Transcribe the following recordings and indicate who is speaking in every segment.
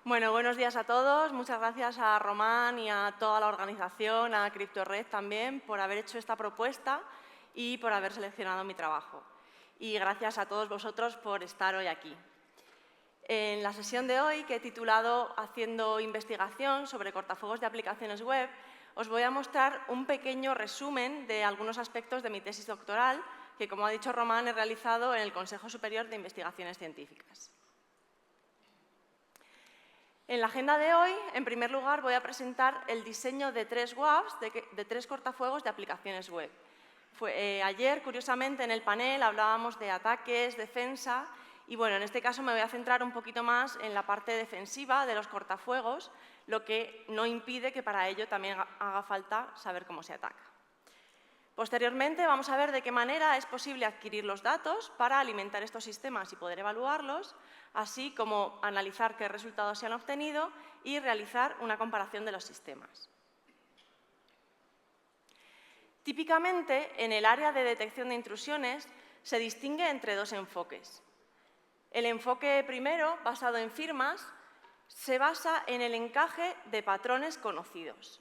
Speaker 1: Bueno, buenos días a todos. Muchas gracias a Román y a toda la organización, a CryptoRed también, por haber hecho esta propuesta y por haber seleccionado mi trabajo. Y gracias a todos vosotros por estar hoy aquí. En la sesión de hoy, que he titulado Haciendo investigación sobre cortafuegos de aplicaciones web, os voy a mostrar un pequeño resumen de algunos aspectos de mi tesis doctoral, que, como ha dicho Román, he realizado en el Consejo Superior de Investigaciones Científicas. En la agenda de hoy, en primer lugar, voy a presentar el diseño de 3 WAFs, de 3 cortafuegos de aplicaciones web. Ayer, curiosamente, en el panel hablábamos de ataques, defensa, y bueno, en este caso me voy a centrar un poquito más en la parte defensiva de los cortafuegos, lo que no impide que para ello también haga falta saber cómo se ataca. Posteriormente, vamos a ver de qué manera es posible adquirir los datos para alimentar estos sistemas y poder evaluarlos, así como analizar qué resultados se han obtenido y realizar una comparación de los sistemas. Típicamente, en el área de detección de intrusiones se distingue entre 2 enfoques. El enfoque primero, basado en firmas, se basa en el encaje de patrones conocidos.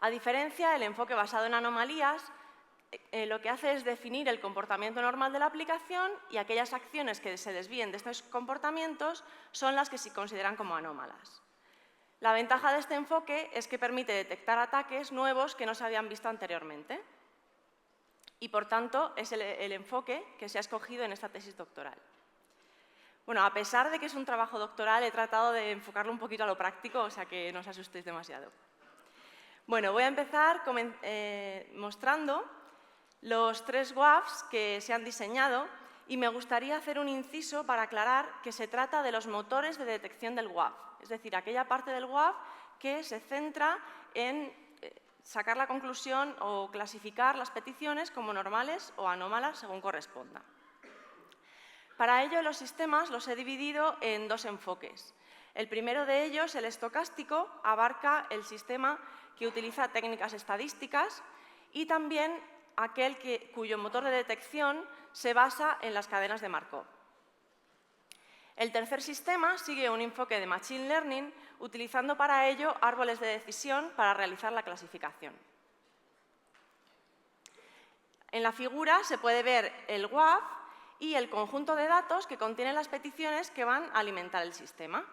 Speaker 1: A diferencia, el enfoque basado en anomalías lo que hace es definir el comportamiento normal de la aplicación y aquellas acciones que se desvíen de estos comportamientos son las que se consideran como anómalas. La ventaja de este enfoque es que permite detectar ataques nuevos que no se habían visto anteriormente y, por tanto, es el enfoque que se ha escogido en esta tesis doctoral. Bueno, a pesar de que es un trabajo doctoral, he tratado de enfocarlo un poquito a lo práctico, o sea que no os asustéis demasiado. Bueno, voy a empezar mostrando los 3 WAFs que se han diseñado y me gustaría hacer un inciso para aclarar que se trata de los motores de detección del WAF, es decir, aquella parte del WAF que se centra en sacar la conclusión o clasificar las peticiones como normales o anómalas según corresponda. Para ello, los sistemas los he dividido en 2 enfoques. El primero de ellos, el estocástico, abarca el sistema que utiliza técnicas estadísticas y también aquel cuyo motor de detección se basa en las cadenas de Markov. El tercer sistema sigue un enfoque de Machine Learning, utilizando para ello árboles de decisión para realizar la clasificación. En la figura se puede ver el WAF y el conjunto de datos que contienen las peticiones que van a alimentar el sistema.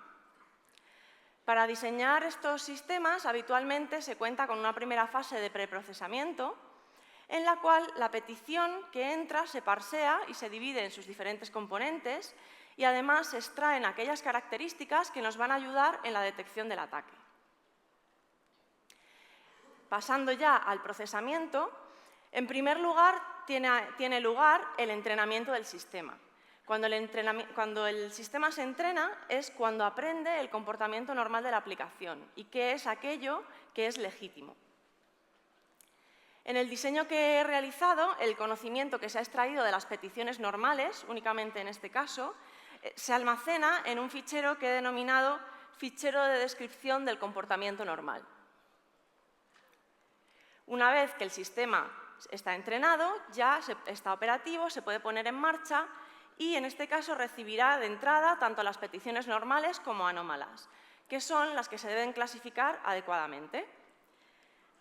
Speaker 1: Para diseñar estos sistemas, habitualmente se cuenta con una primera fase de preprocesamiento, en la cual la petición que entra se parsea y se divide en sus diferentes componentes y además se extraen aquellas características que nos van a ayudar en la detección del ataque. Pasando ya al procesamiento, en primer lugar tiene lugar el entrenamiento del sistema. Cuando el sistema se entrena es cuando aprende el comportamiento normal de la aplicación y qué es aquello que es legítimo. En el diseño que he realizado, el conocimiento que se ha extraído de las peticiones normales, únicamente en este caso, se almacena en un fichero que he denominado fichero de descripción del comportamiento normal. Una vez que el sistema está entrenado, ya está operativo, se puede poner en marcha y en este caso recibirá de entrada tanto las peticiones normales como anómalas, que son las que se deben clasificar adecuadamente.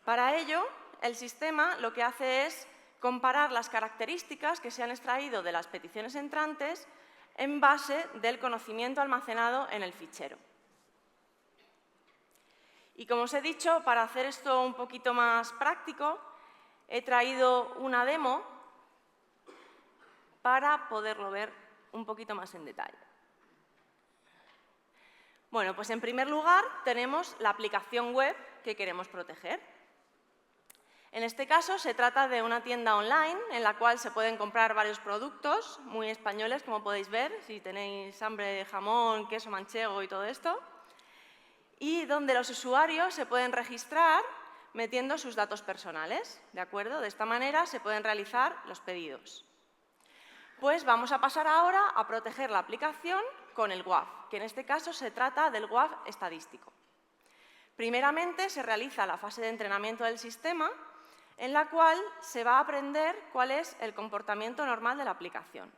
Speaker 1: Para ello, el sistema lo que hace es comparar las características que se han extraído de las peticiones entrantes en base del conocimiento almacenado en el fichero. Y como os he dicho, para hacer esto un poquito más práctico, he traído una demo para poderlo ver un poquito más en detalle. Bueno, pues en primer lugar tenemos la aplicación web que queremos proteger. En este caso se trata de una tienda online en la cual se pueden comprar varios productos muy españoles, como podéis ver, si tenéis hambre de jamón, queso manchego y todo esto, y donde los usuarios se pueden registrar metiendo sus datos personales, ¿de acuerdo? De esta manera se pueden realizar los pedidos. Pues vamos a pasar ahora a proteger la aplicación con el WAF, que en este caso se trata del WAF estadístico. Primeramente se realiza la fase de entrenamiento del sistema, en la cual se va a aprender cuál es el comportamiento normal de la aplicación.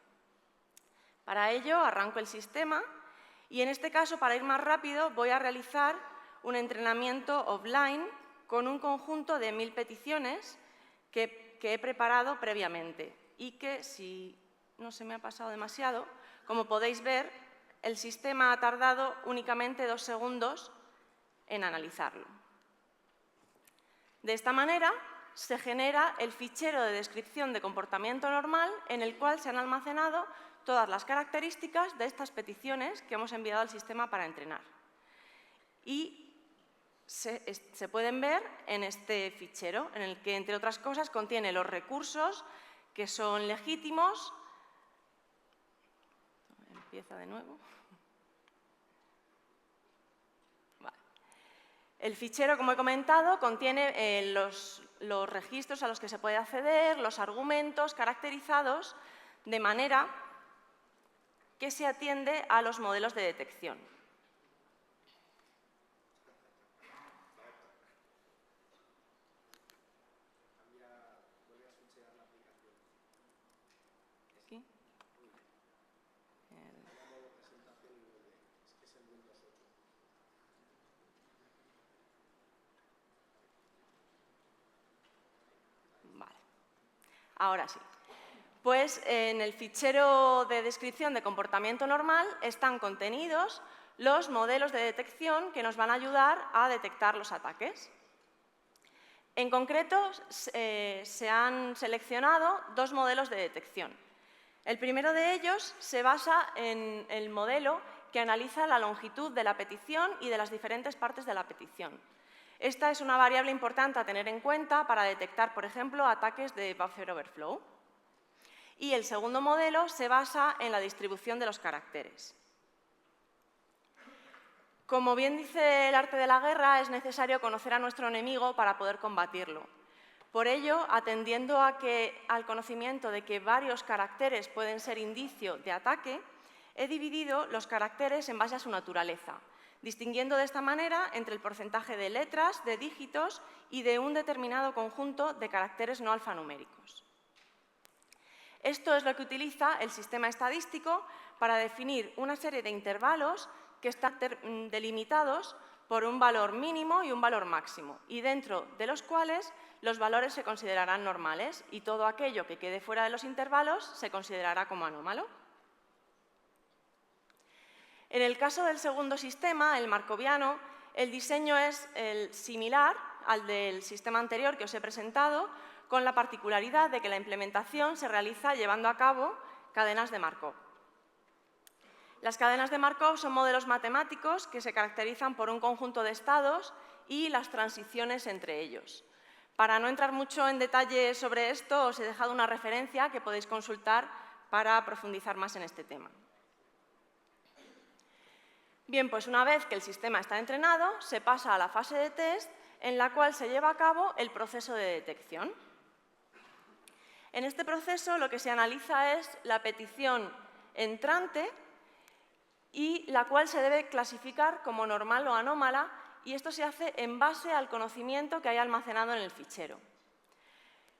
Speaker 1: Para ello arranco el sistema Y en este caso, para ir más rápido, voy a realizar un entrenamiento offline con un conjunto de 1000 peticiones que he preparado previamente y que, si no se me ha pasado demasiado, como podéis ver, el sistema ha tardado únicamente 2 segundos en analizarlo. De esta manera, se genera el fichero de descripción de comportamiento normal en el cual se han almacenado todas las características de estas peticiones que hemos enviado al sistema para entrenar. Y se pueden ver en este fichero, en el que, entre otras cosas, contiene los recursos que son legítimos. Empieza de nuevo. Vale. El fichero, como he comentado, contiene los registros a los que se puede acceder, los argumentos caracterizados de manera que se atiende a los modelos de detección. Aquí. Vale. Ahora sí. Pues en el fichero de descripción de comportamiento normal están contenidos los modelos de detección que nos van a ayudar a detectar los ataques. En concreto, se han seleccionado 2 modelos de detección. El primero de ellos se basa en el modelo que analiza la longitud de la petición y de las diferentes partes de la petición. Esta es una variable importante a tener en cuenta para detectar, por ejemplo, ataques de buffer overflow. Y el segundo modelo se basa en la distribución de los caracteres. Como bien dice el arte de la guerra, es necesario conocer a nuestro enemigo para poder combatirlo. Por ello, atendiendo al conocimiento de que varios caracteres pueden ser indicio de ataque, he dividido los caracteres en base a su naturaleza, distinguiendo de esta manera entre el porcentaje de letras, de dígitos y de un determinado conjunto de caracteres no alfanuméricos. Esto es lo que utiliza el sistema estadístico para definir una serie de intervalos que están delimitados por un valor mínimo y un valor máximo, y dentro de los cuales los valores se considerarán normales y todo aquello que quede fuera de los intervalos se considerará como anómalo. En el caso del segundo sistema, el markoviano, el diseño es similar al del sistema anterior que os he presentado, con la particularidad de que la implementación se realiza llevando a cabo cadenas de Markov. Las cadenas de Markov son modelos matemáticos que se caracterizan por un conjunto de estados y las transiciones entre ellos. Para no entrar mucho en detalle sobre esto, os he dejado una referencia que podéis consultar para profundizar más en este tema. Bien, pues una vez que el sistema está entrenado, se pasa a la fase de test en la cual se lleva a cabo el proceso de detección. En este proceso lo que se analiza es la petición entrante y la cual se debe clasificar como normal o anómala, y esto se hace en base al conocimiento que hay almacenado en el fichero.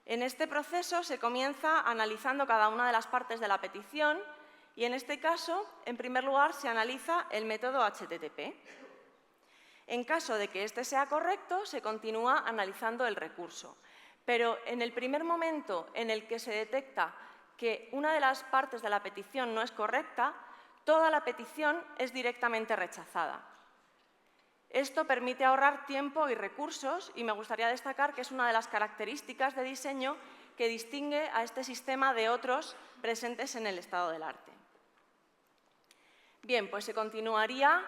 Speaker 1: En este proceso se comienza analizando cada una de las partes de la petición y en este caso, en primer lugar, se analiza el método HTTP. En caso de que este sea correcto, se continúa analizando el recurso. Pero en el primer momento en el que se detecta que una de las partes de la petición no es correcta, toda la petición es directamente rechazada. Esto permite ahorrar tiempo y recursos y me gustaría destacar que es una de las características de diseño que distingue a este sistema de otros presentes en el estado del arte. Bien, pues se continuaría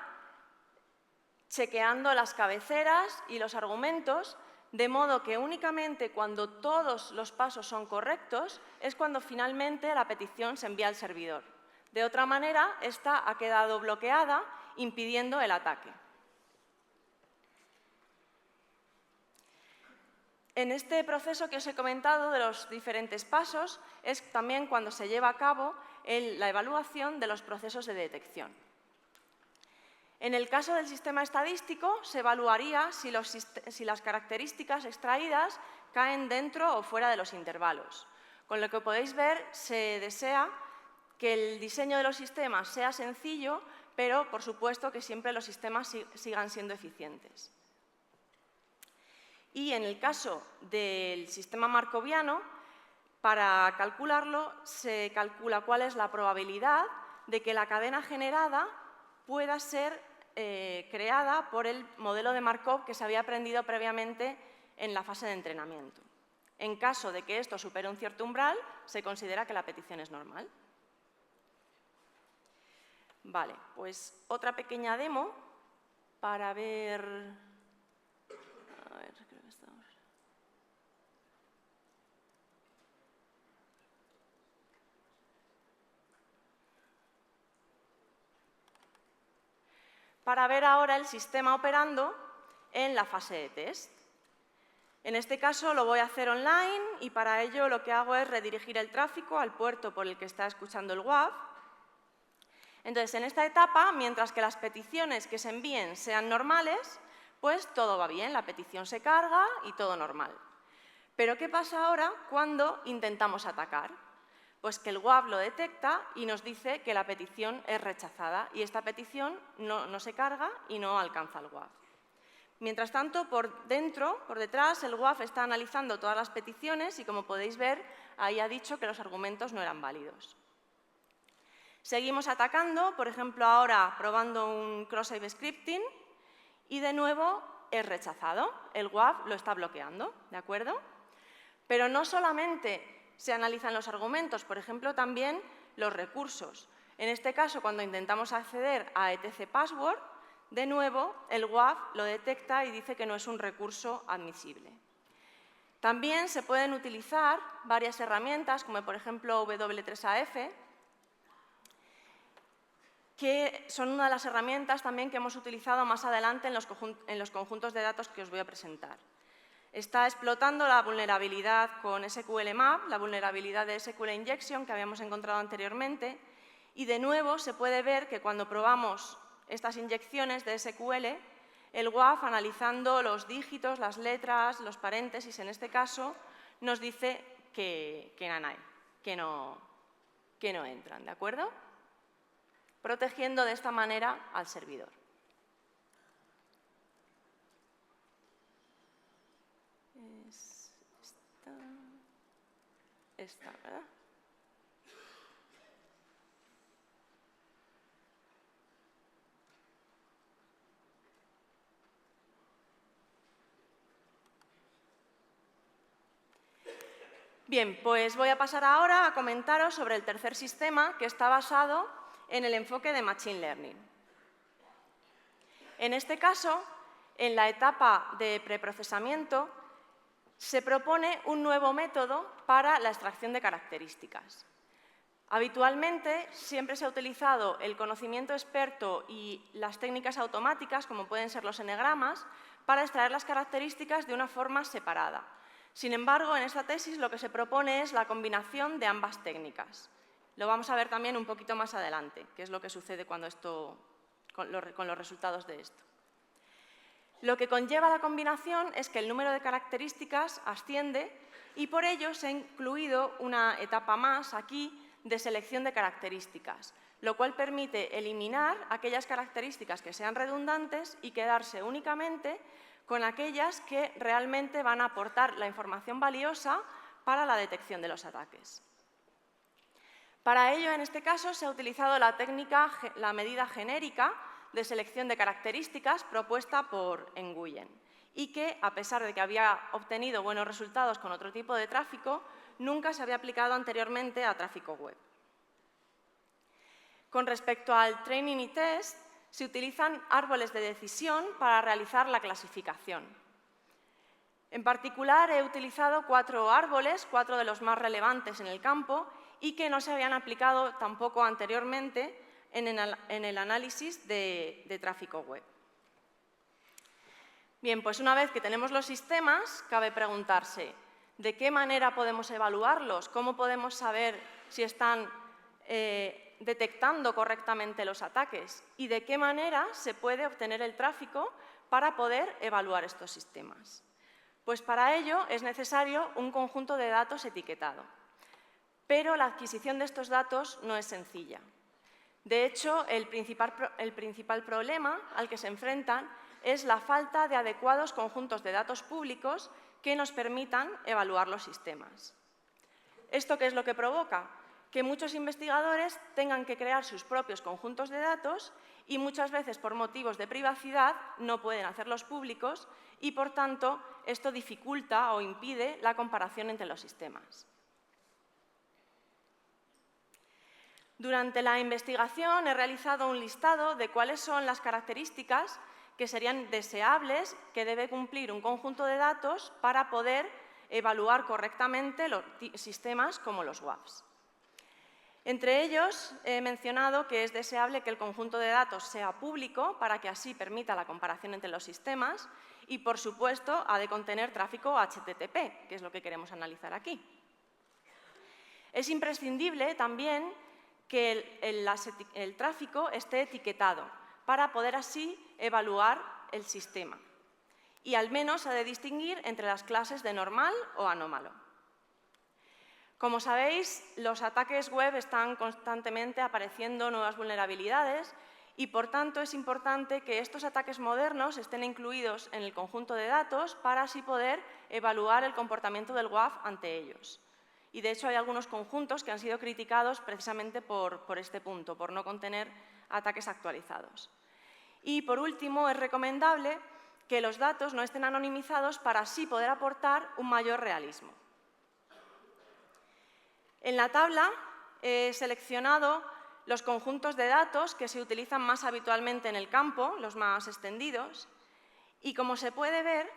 Speaker 1: chequeando las cabeceras y los argumentos, de modo que únicamente cuando todos los pasos son correctos es cuando finalmente la petición se envía al servidor. De otra manera, esta ha quedado bloqueada, impidiendo el ataque. En este proceso que os he comentado de los diferentes pasos es también cuando se lleva a cabo la evaluación de los procesos de detección. En el caso del sistema estadístico, se evaluaría si las características extraídas caen dentro o fuera de los intervalos. Con lo que podéis ver, se desea que el diseño de los sistemas sea sencillo, pero por supuesto que siempre los sistemas sigan siendo eficientes. Y en el caso del sistema markoviano, para calcularlo se calcula cuál es la probabilidad de que la cadena generada pueda ser creada por el modelo de Markov que se había aprendido previamente en la fase de entrenamiento. En caso de que esto supere un cierto umbral, se considera que la petición es normal. Vale, pues otra pequeña demo para ver... A ver, creo que estamos... Para ver ahora el sistema operando en la fase de test. En este caso lo voy a hacer online y para ello lo que hago es redirigir el tráfico al puerto por el que está escuchando el WAV. Entonces, en esta etapa, mientras que las peticiones que se envíen sean normales, pues todo va bien, la petición se carga y todo normal. Pero ¿qué pasa ahora cuando intentamos atacar? Pues que el WAV lo detecta y nos dice que la petición es rechazada y esta petición no se carga y no alcanza el WAV. Mientras tanto, por detrás, el WAV está analizando todas las peticiones y, como podéis ver, ahí ha dicho que los argumentos no eran válidos. Seguimos atacando, por ejemplo, ahora probando un cross-site scripting y, de nuevo, es rechazado. El WAV lo está bloqueando, ¿de acuerdo? Pero no solamente se analizan los argumentos, por ejemplo, también los recursos. En este caso, cuando intentamos acceder a etc password, de nuevo, el WAV lo detecta y dice que no es un recurso admisible. También se pueden utilizar varias herramientas, como por ejemplo W3AF, que son una de las herramientas también que hemos utilizado más adelante en los conjuntos de datos que os voy a presentar. Está explotando la vulnerabilidad con SQL Map, la vulnerabilidad de SQL Injection que habíamos encontrado anteriormente, y de nuevo se puede ver que cuando probamos estas inyecciones de SQL, el WAV, analizando los dígitos, las letras, los paréntesis, en este caso, nos dice que no entran, ¿de acuerdo? Protegiendo de esta manera al servidor. Es esta, ¿verdad? Bien, pues voy a pasar ahora a comentaros sobre el tercer sistema que está basado en el enfoque de Machine Learning. En este caso, en la etapa de preprocesamiento, se propone un nuevo método para la extracción de características. Habitualmente siempre se ha utilizado el conocimiento experto y las técnicas automáticas, como pueden ser los n-gramas, para extraer las características de una forma separada. Sin embargo, en esta tesis lo que se propone es la combinación de ambas técnicas. Lo vamos a ver también un poquito más adelante, qué es lo que sucede cuando con los resultados de esto. Lo que conlleva la combinación es que el número de características asciende y por ello se ha incluido una etapa más aquí de selección de características, lo cual permite eliminar aquellas características que sean redundantes y quedarse únicamente con aquellas que realmente van a aportar la información valiosa para la detección de los ataques. Para ello, en este caso, se ha utilizado la medida genérica de selección de características propuesta por Nguyen y que, a pesar de que había obtenido buenos resultados con otro tipo de tráfico, nunca se había aplicado anteriormente a tráfico web. Con respecto al training y test, se utilizan árboles de decisión para realizar la clasificación. En particular, he utilizado 4 árboles, 4 de los más relevantes en el campo y que no se habían aplicado tampoco anteriormente en el análisis de tráfico web. Bien, pues una vez que tenemos los sistemas, cabe preguntarse ¿de qué manera podemos evaluarlos? ¿Cómo podemos saber si están detectando correctamente los ataques? ¿Y de qué manera se puede obtener el tráfico para poder evaluar estos sistemas? Pues para ello es necesario un conjunto de datos etiquetado. Pero la adquisición de estos datos no es sencilla. De hecho, el principal problema al que se enfrentan es la falta de adecuados conjuntos de datos públicos que nos permitan evaluar los sistemas. ¿Esto qué es lo que provoca? Que muchos investigadores tengan que crear sus propios conjuntos de datos y muchas veces por motivos de privacidad no pueden hacerlos públicos y, por tanto, esto dificulta o impide la comparación entre los sistemas. Durante la investigación he realizado un listado de cuáles son las características que serían deseables que debe cumplir un conjunto de datos para poder evaluar correctamente los sistemas como los WAFs. Entre ellos, he mencionado que es deseable que el conjunto de datos sea público para que así permita la comparación entre los sistemas y, por supuesto, ha de contener tráfico HTTP, que es lo que queremos analizar aquí. Es imprescindible también que el tráfico esté etiquetado para poder así evaluar el sistema. Y al menos ha de distinguir entre las clases de normal o anómalo. Como sabéis, los ataques web están constantemente apareciendo nuevas vulnerabilidades y, por tanto, es importante que estos ataques modernos estén incluidos en el conjunto de datos para así poder evaluar el comportamiento del WAF ante ellos. Y, de hecho, hay algunos conjuntos que han sido criticados precisamente por este punto, por no contener ataques actualizados. Y, por último, es recomendable que los datos no estén anonimizados para así poder aportar un mayor realismo. En la tabla he seleccionado los conjuntos de datos que se utilizan más habitualmente en el campo, los más extendidos, y como se puede ver,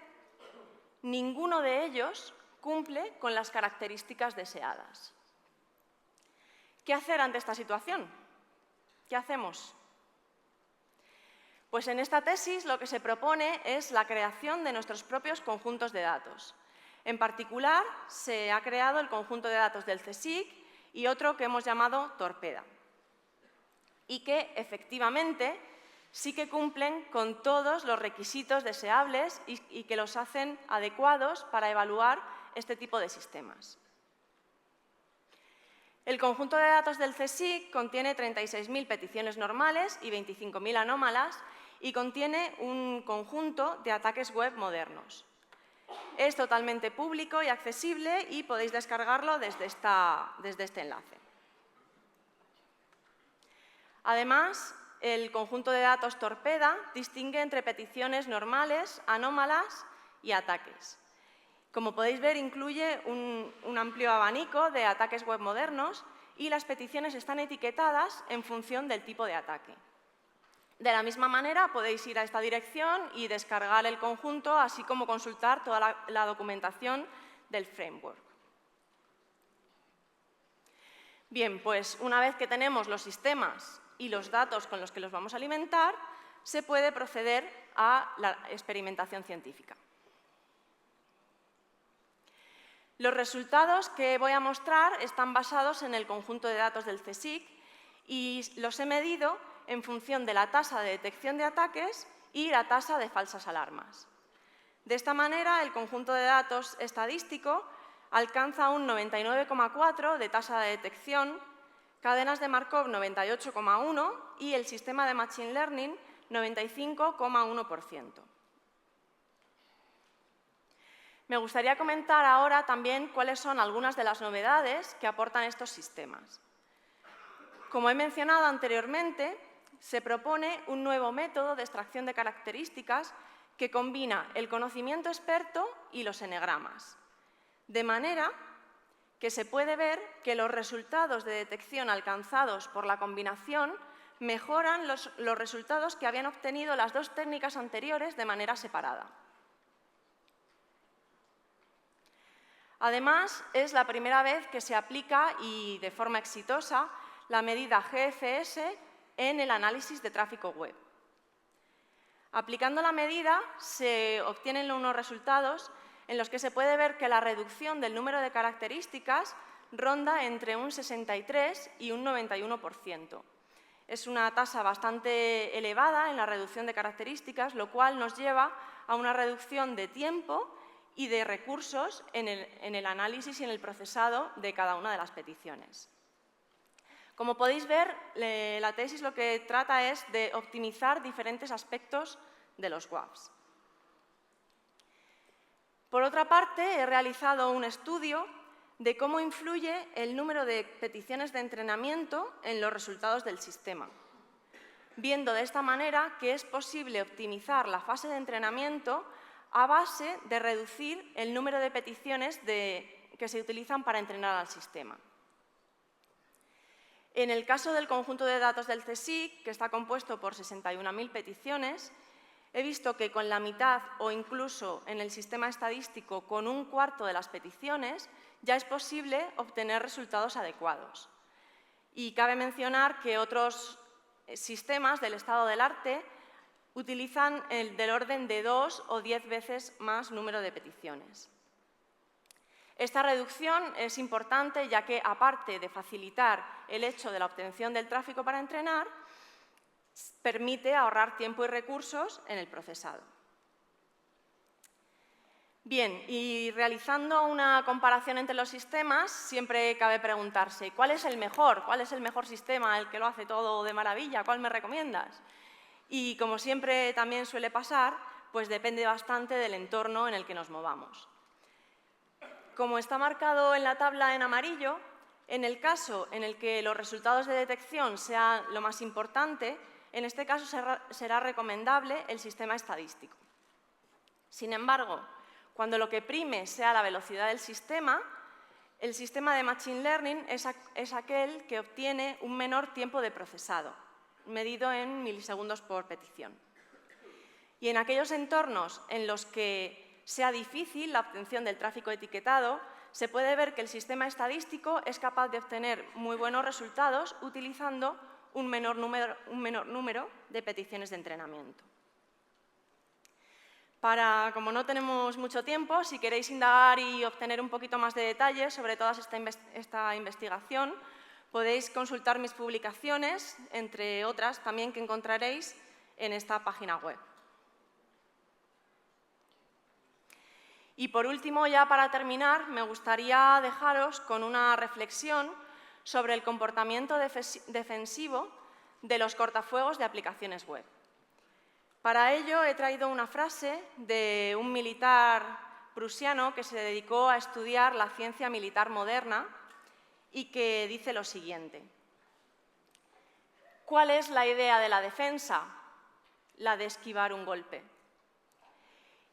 Speaker 1: ninguno de ellos cumple con las características deseadas. ¿Qué hacer ante esta situación? ¿Qué hacemos? Pues en esta tesis lo que se propone es la creación de nuestros propios conjuntos de datos. En particular, se ha creado el conjunto de datos del CSIC y otro que hemos llamado Torpeda, y que efectivamente sí que cumplen con todos los requisitos deseables y que los hacen adecuados para evaluar este tipo de sistemas. El conjunto de datos del CSIC contiene 36.000 peticiones normales y 25.000 anómalas y contiene un conjunto de ataques web modernos. Es totalmente público y accesible y podéis descargarlo desde este enlace. Además, el conjunto de datos Torpeda distingue entre peticiones normales, anómalas y ataques. Como podéis ver, incluye un amplio abanico de ataques web modernos y las peticiones están etiquetadas en función del tipo de ataque. De la misma manera, podéis ir a esta dirección y descargar el conjunto, así como consultar toda la documentación del framework. Bien, pues una vez que tenemos los sistemas y los datos con los que los vamos a alimentar, se puede proceder a la experimentación científica. Los resultados que voy a mostrar están basados en el conjunto de datos del CSIC y los he medido en función de la tasa de detección de ataques y la tasa de falsas alarmas. De esta manera, el conjunto de datos estadístico alcanza un 99,4 de tasa de detección, cadenas de Markov 98,1 y el sistema de Machine Learning 95,1%. Me gustaría comentar ahora también cuáles son algunas de las novedades que aportan estos sistemas. Como he mencionado anteriormente, se propone un nuevo método de extracción de características que combina el conocimiento experto y los enegramas, de manera que se puede ver que los resultados de detección alcanzados por la combinación mejoran los resultados que habían obtenido las dos técnicas anteriores de manera separada. Además, es la primera vez que se aplica y de forma exitosa la medida GFS en el análisis de tráfico web. Aplicando la medida se obtienen unos resultados en los que se puede ver que la reducción del número de características ronda entre un 63 y un 91%. Es una tasa bastante elevada en la reducción de características, lo cual nos lleva a una reducción de tiempo y de recursos en el análisis y en el procesado de cada una de las peticiones. Como podéis ver, la tesis lo que trata es de optimizar diferentes aspectos de los WAFs. Por otra parte, he realizado un estudio de cómo influye el número de peticiones de entrenamiento en los resultados del sistema, viendo de esta manera que es posible optimizar la fase de entrenamiento a base de reducir el número de peticiones que se utilizan para entrenar al sistema. En el caso del conjunto de datos del CSIC, que está compuesto por 61.000 peticiones, he visto que con la mitad o incluso en el sistema estadístico con un cuarto de las peticiones ya es posible obtener resultados adecuados. Y cabe mencionar que otros sistemas del estado del arte utilizan del orden de 2 o 10 veces más número de peticiones. Esta reducción es importante ya que, aparte de facilitar el hecho de la obtención del tráfico para entrenar, permite ahorrar tiempo y recursos en el procesado. Bien, y realizando una comparación entre los sistemas, siempre cabe preguntarse ¿cuál es el mejor? ¿Cuál es el mejor sistema, el que lo hace todo de maravilla? ¿Cuál me recomiendas? Y como siempre también suele pasar, pues depende bastante del entorno en el que nos movamos. Como está marcado en la tabla en amarillo, en el caso en el que los resultados de detección sean lo más importante, en este caso será recomendable el sistema estadístico. Sin embargo, cuando lo que prime sea la velocidad del sistema, el sistema de Machine Learning es aquel que obtiene un menor tiempo de procesado, medido en milisegundos por petición. Y en aquellos entornos en los que sea difícil la obtención del tráfico etiquetado, se puede ver que el sistema estadístico es capaz de obtener muy buenos resultados utilizando un menor número de peticiones de entrenamiento. Como no tenemos mucho tiempo, si queréis indagar y obtener un poquito más de detalles sobre toda esta investigación, podéis consultar mis publicaciones, entre otras también que encontraréis en esta página web. Y por último, ya para terminar, me gustaría dejaros con una reflexión sobre el comportamiento defensivo de los cortafuegos de aplicaciones web. Para ello he traído una frase de un militar prusiano que se dedicó a estudiar la ciencia militar moderna y que dice lo siguiente: ¿cuál es la idea de la defensa? La de esquivar un golpe.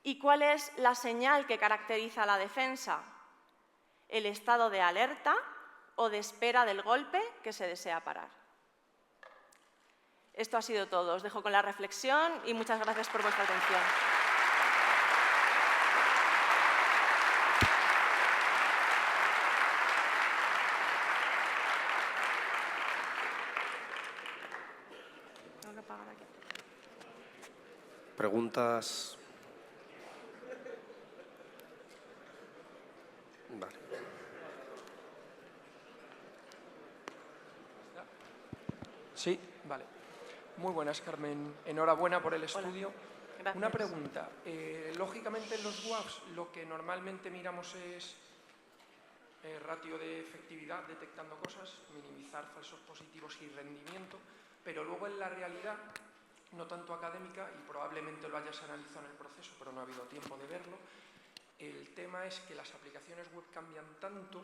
Speaker 1: ¿Y cuál es la señal que caracteriza a la defensa? El estado de alerta o de espera del golpe que se desea parar. Esto ha sido todo. Os dejo con la reflexión y muchas gracias por vuestra atención. Tengo que apagar aquí.
Speaker 2: ¿Preguntas? Vale.
Speaker 3: Sí, vale. Muy buenas, Carmen. Enhorabuena por el estudio.
Speaker 1: Gracias.
Speaker 3: Una pregunta. Lógicamente, en los WAFs lo que normalmente miramos es ratio de efectividad detectando cosas, minimizar falsos positivos y rendimiento, pero luego en la realidad, no tanto académica, y probablemente lo hayas analizado en el proceso, pero no ha habido tiempo de verlo, el tema es que las aplicaciones web cambian tanto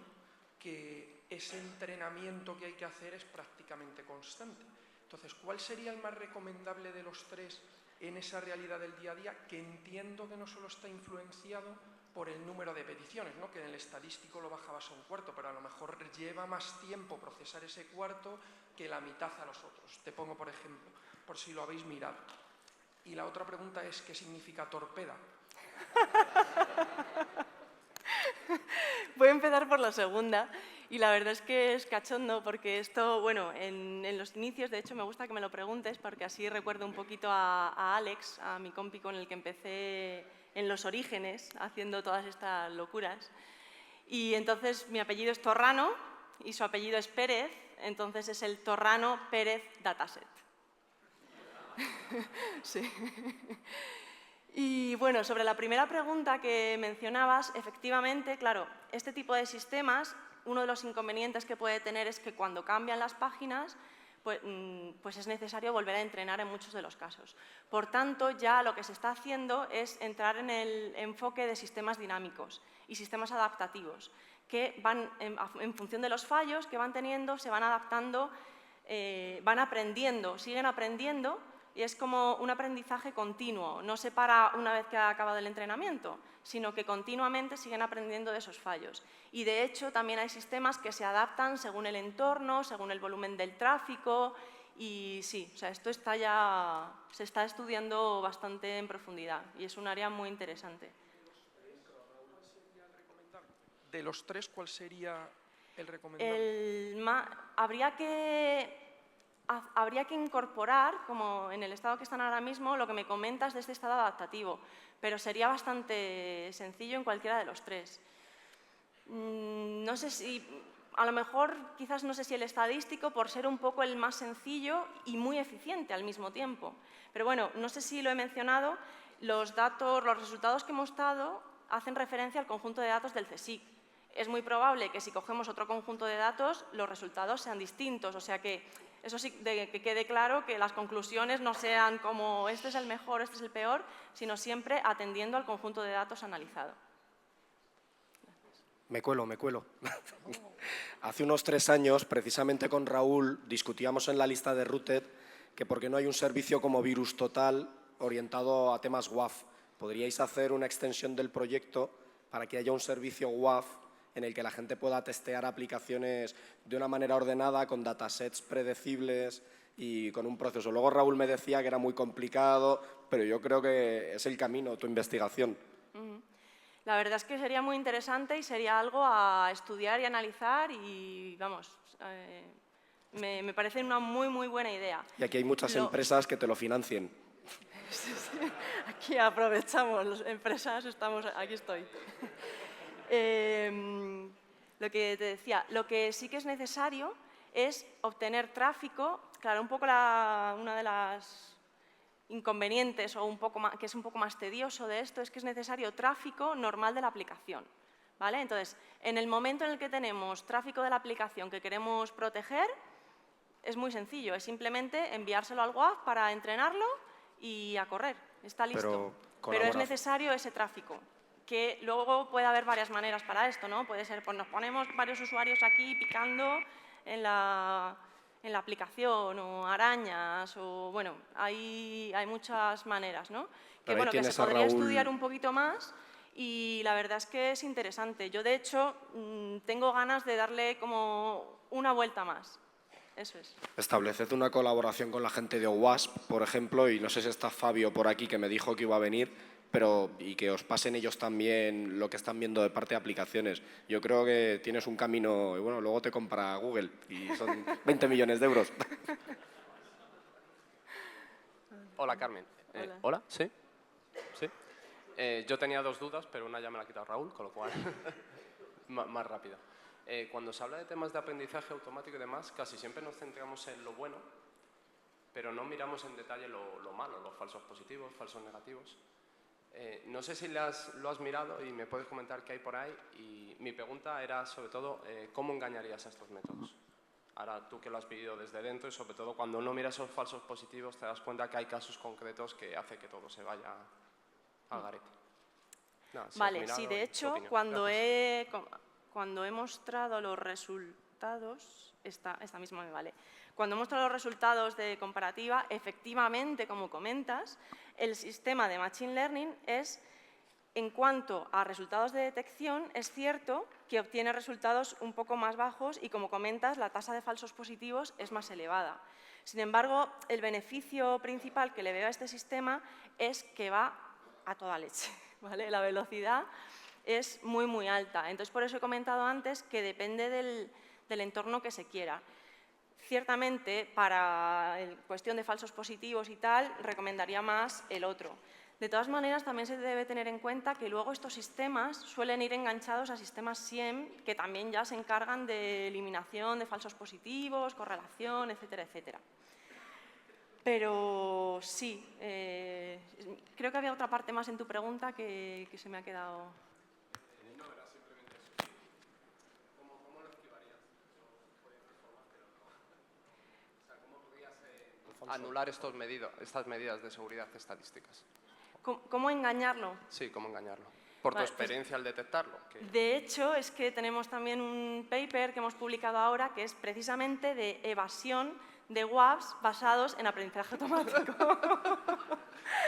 Speaker 3: que ese entrenamiento que hay que hacer es prácticamente constante. Entonces, ¿cuál sería el más recomendable de los tres en esa realidad del día a día, que entiendo que no solo está influenciado por el número de peticiones, ¿no? Que en el estadístico lo bajabas a un cuarto, pero a lo mejor lleva más tiempo procesar ese cuarto que la mitad a los otros? Te pongo, por ejemplo, por si lo habéis mirado. Y la otra pregunta es, ¿qué significa torpeda?
Speaker 1: Voy a empezar por la segunda y la verdad es que es cachondo porque esto, bueno, en los inicios, de hecho me gusta que me lo preguntes porque así recuerdo un poquito a Alex, a mi compi con el que empecé en los orígenes haciendo todas estas locuras. Y entonces mi apellido es Torrano y su apellido es Pérez, entonces es el Torrano Pérez Dataset. Sí. Y bueno, sobre la primera pregunta que mencionabas, efectivamente, claro, este tipo de sistemas, uno de los inconvenientes que puede tener es que cuando cambian las páginas, pues es necesario volver a entrenar en muchos de los casos. Por tanto, ya lo que se está haciendo es entrar en el enfoque de sistemas dinámicos y sistemas adaptativos, que van, en función de los fallos que van teniendo, se van adaptando, van aprendiendo, siguen aprendiendo, y es como un aprendizaje continuo, no se para una vez que ha acabado el entrenamiento, sino que continuamente siguen aprendiendo de esos fallos. Y de hecho también hay sistemas que se adaptan según el entorno, según el volumen del tráfico, y sí, o sea, esto se está estudiando bastante en profundidad y es un área muy interesante.
Speaker 3: De los tres, ¿cuál sería el recomendable?
Speaker 1: Habría que incorporar, como en el estado que están ahora mismo, lo que me comentas de este estado adaptativo, pero sería bastante sencillo en cualquiera de los tres. No sé si, a lo mejor, quizás no sé si el estadístico, por ser un poco el más sencillo y muy eficiente al mismo tiempo. Pero bueno, no sé si lo he mencionado, los resultados que hemos dado hacen referencia al conjunto de datos del CSIC. Es muy probable que si cogemos otro conjunto de datos, los resultados sean distintos. O sea que eso sí, que quede claro que las conclusiones no sean como este es el mejor, este es el peor, sino siempre atendiendo al conjunto de datos analizado.
Speaker 2: Me cuelo. Hace unos 3 años, precisamente con Raúl, discutíamos en la lista de Rooted que por qué no hay un servicio como Virus Total orientado a temas WAF. ¿Podríais hacer una extensión del proyecto para que haya un servicio WAF en el que la gente pueda testear aplicaciones de una manera ordenada, con datasets predecibles y con un proceso? Luego Raúl me decía que era muy complicado, pero yo creo que es el camino, tu investigación.
Speaker 1: La verdad es que sería muy interesante y sería algo a estudiar y analizar y, vamos, me parece una muy buena idea.
Speaker 2: Y aquí hay muchas empresas que te lo financien.
Speaker 1: Sí. Aquí aprovechamos, las empresas, aquí estoy. Lo que te decía, lo que sí que es necesario es obtener tráfico. Claro, un poco una de las inconvenientes o que es un poco más tedioso de esto es que es necesario tráfico normal de la aplicación, ¿vale? Entonces, en el momento en el que tenemos tráfico de la aplicación que queremos proteger, es muy sencillo, es simplemente enviárselo al WAF para entrenarlo y a correr, está listo. Pero es necesario ese tráfico, que luego puede haber varias maneras para esto, ¿no? Puede ser, pues nos ponemos varios usuarios aquí picando en la aplicación, o arañas, o bueno, hay muchas maneras, ¿no? Que bueno, que se podría estudiar un poquito más y la verdad es que es interesante. Yo, de hecho, tengo ganas de darle como una vuelta más. Eso es.
Speaker 2: Estableced una colaboración con la gente de OWASP, por ejemplo, y no sé si está Fabio por aquí, que me dijo que iba a venir, y que os pasen ellos también lo que están viendo de parte de aplicaciones. Yo creo que tienes un camino, y bueno, luego te compra Google y son 20 millones de euros.
Speaker 4: Hola, Carmen. ¿Hola? ¿Sí? ¿Sí? Yo tenía 2 dudas, pero una ya me la ha quitado Raúl, con lo cual más rápido. Cuando se habla de temas de aprendizaje automático y demás, casi siempre nos centramos en lo bueno, pero no miramos en detalle lo malo, los falsos positivos, falsos negativos. No sé si lo has mirado y me puedes comentar qué hay por ahí. Y mi pregunta era, sobre todo, ¿cómo engañarías a estos métodos? Ahora, tú que lo has vivido desde dentro y, sobre todo, cuando uno mira esos falsos positivos, te das cuenta que hay casos concretos que hace que todo se vaya al garete. Nada, si
Speaker 1: vale, sí, de hecho, cuando he mostrado los resultados, esta misma me vale. Cuando he mostrado los resultados de comparativa, efectivamente, como comentas, el sistema de Machine Learning es, en cuanto a resultados de detección, es cierto que obtiene resultados un poco más bajos y, como comentas, la tasa de falsos positivos es más elevada. Sin embargo, el beneficio principal que le veo a este sistema es que va a toda leche, ¿vale? La velocidad es muy alta. Entonces, por eso he comentado antes que depende del entorno que se quiera. Ciertamente, para cuestión de falsos positivos y tal, recomendaría más el otro. De todas maneras, también se debe tener en cuenta que luego estos sistemas suelen ir enganchados a sistemas SIEM que también ya se encargan de eliminación de falsos positivos, correlación, etcétera, etcétera. Pero sí, creo que había otra parte más en tu pregunta que se me ha quedado.
Speaker 4: No, era simplemente eso. ¿Cómo lo esquivarías? O sea, ¿cómo podrías anular estas medidas de seguridad estadísticas?
Speaker 1: ¿Cómo engañarlo?
Speaker 4: Sí, ¿cómo engañarlo? Por tu
Speaker 1: Vale, pues,
Speaker 4: experiencia al detectarlo.
Speaker 1: de hecho, es que tenemos también un paper que hemos publicado ahora que es precisamente de evasión de WAFs basados en aprendizaje automático.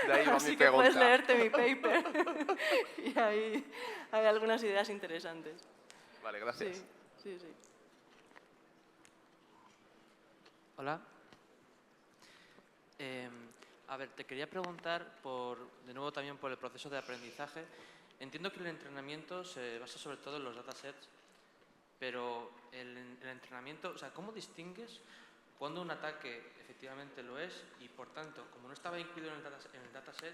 Speaker 4: De ahí va
Speaker 1: Así
Speaker 4: mi
Speaker 1: que puedes
Speaker 4: pregunta.
Speaker 1: leerte mi paper y ahí hay algunas ideas interesantes.
Speaker 4: Vale, gracias.
Speaker 1: Sí, sí, sí.
Speaker 5: Hola. A ver, te quería preguntar, de nuevo también por el proceso de aprendizaje. Entiendo que el entrenamiento se basa sobre todo en los datasets, pero el entrenamiento, o sea, ¿cómo distingues cuando un ataque efectivamente lo es y, por tanto, como no estaba incluido en el dataset,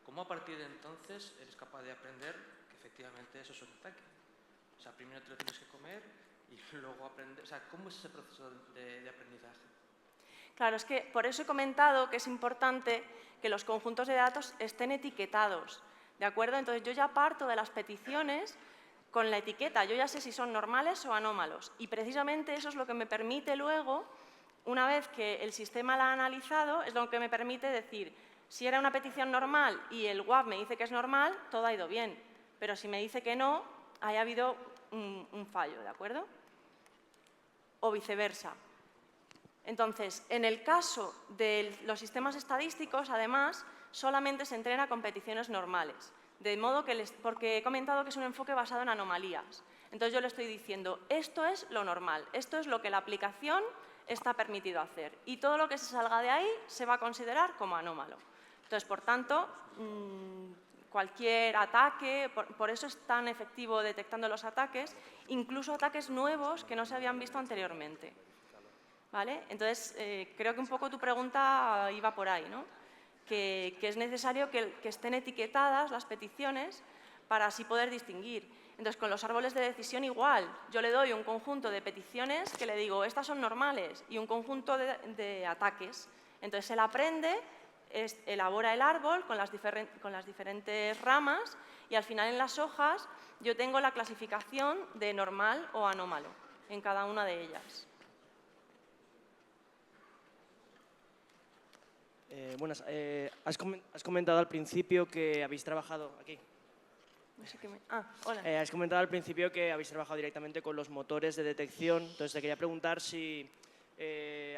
Speaker 5: cómo a partir de entonces eres capaz de aprender que efectivamente eso es un ataque? O sea, primero te lo tienes que comer y luego aprender. O sea, ¿cómo es ese proceso de aprendizaje?
Speaker 1: Claro, es que por eso he comentado que es importante que los conjuntos de datos estén etiquetados, ¿de acuerdo? Entonces yo ya parto de las peticiones con la etiqueta, yo ya sé si son normales o anómalos y precisamente eso es lo que me permite luego, una vez que el sistema la ha analizado, es lo que me permite decir, si era una petición normal y el WAF me dice que es normal, todo ha ido bien, pero si me dice que no, haya habido un fallo, ¿de acuerdo? O viceversa. Entonces, en el caso de los sistemas estadísticos, además, solamente se entrena con peticiones normales, de modo que porque he comentado que es un enfoque basado en anomalías. Entonces yo le estoy diciendo, esto es lo normal, esto es lo que la aplicación está permitido hacer y todo lo que se salga de ahí se va a considerar como anómalo. Entonces, por tanto, cualquier ataque, por eso es tan efectivo detectando los ataques, incluso ataques nuevos que no se habían visto anteriormente. ¿Vale? Entonces, creo que un poco tu pregunta iba por ahí, ¿no? Que es necesario que estén etiquetadas las peticiones para así poder distinguir. Entonces, con los árboles de decisión igual. Yo le doy un conjunto de peticiones que le digo, estas son normales, y un conjunto de ataques. Entonces, él aprende, elabora el árbol con las diferentes ramas y al final en las hojas yo tengo la clasificación de normal o anómalo en cada una de ellas.
Speaker 6: Buenas. Has comentado al principio que habéis trabajado aquí.
Speaker 1: No sé qué hola.
Speaker 6: Has comentado al principio que habéis trabajado directamente con los motores de detección. Entonces te quería preguntar si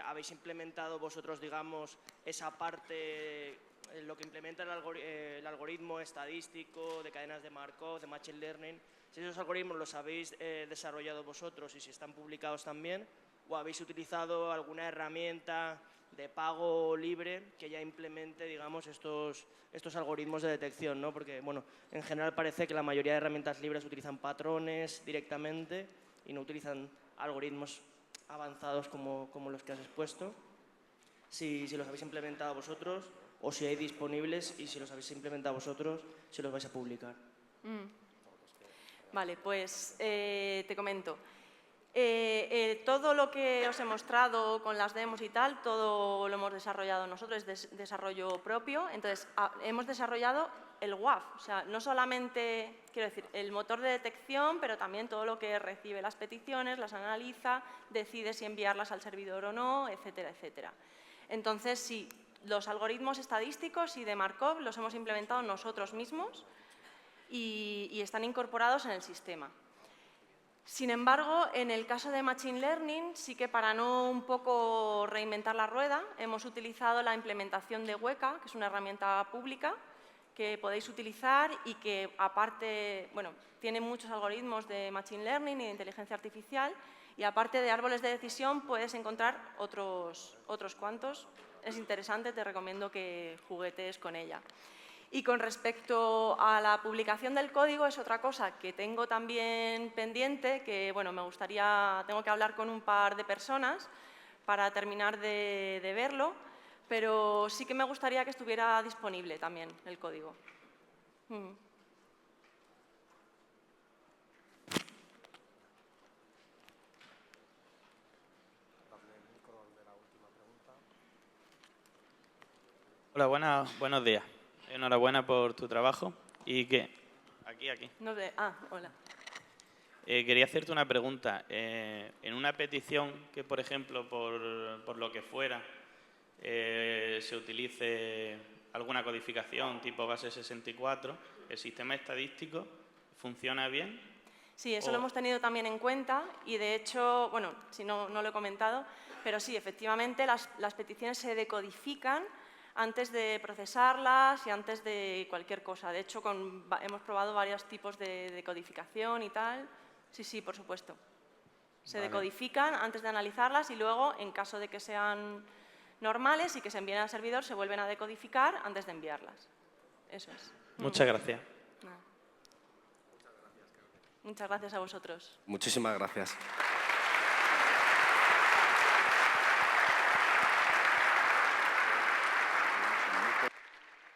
Speaker 6: habéis implementado vosotros, digamos, esa parte, lo que implementa el algoritmo estadístico de cadenas de Markov, de Machine Learning. Si esos algoritmos los habéis desarrollado vosotros y si están publicados también, o habéis utilizado alguna herramienta de pago libre que ya implemente, digamos, estos algoritmos de detección, ¿no? Porque, bueno, en general parece que la mayoría de herramientas libres utilizan patrones directamente y no utilizan algoritmos avanzados como los que has expuesto. Si los habéis implementado vosotros o si hay disponibles y si los habéis implementado vosotros, si los vais a publicar.
Speaker 1: Vale, pues te comento. Todo lo que os he mostrado con las demos y tal, todo lo hemos desarrollado nosotros, es desarrollo propio. Entonces, hemos desarrollado el WAF, o sea, no solamente, quiero decir, el motor de detección, pero también todo lo que recibe las peticiones, las analiza, decide si enviarlas al servidor o no, etcétera, etcétera. Entonces, sí, los algoritmos estadísticos y de Markov los hemos implementado nosotros mismos y están incorporados en el sistema. Sin embargo, en el caso de Machine Learning, sí que para no un poco reinventar la rueda, hemos utilizado la implementación de Weka, que es una herramienta pública que podéis utilizar y que aparte, bueno, tiene muchos algoritmos de Machine Learning y de inteligencia artificial y aparte de árboles de decisión puedes encontrar otros cuantos. Es interesante, te recomiendo que juguetes con ella. Y con respecto a la publicación del código es otra cosa que tengo también pendiente, que bueno, tengo que hablar con un par de personas para terminar de verlo, pero sí que me gustaría que estuviera disponible también el código.
Speaker 7: Hola, buenos días. Enhorabuena por tu trabajo. Y que aquí.
Speaker 1: No sé. Hola.
Speaker 7: Quería hacerte una pregunta. En una petición que, por ejemplo, por lo que fuera, se utilice alguna codificación tipo base 64, ¿el sistema estadístico funciona bien?
Speaker 1: Sí, eso lo hemos tenido también en cuenta y, de hecho, bueno, si no lo he comentado, pero sí, efectivamente, las peticiones se decodifican antes de procesarlas y antes de cualquier cosa. De hecho, hemos probado varios tipos de decodificación y tal. Sí, por supuesto. Se decodifican antes de analizarlas y luego, en caso de que sean normales y que se envíen al servidor, se vuelven a decodificar antes de enviarlas. Eso es.
Speaker 7: Muchas gracias.
Speaker 1: Muchas gracias a vosotros.
Speaker 2: Muchísimas gracias.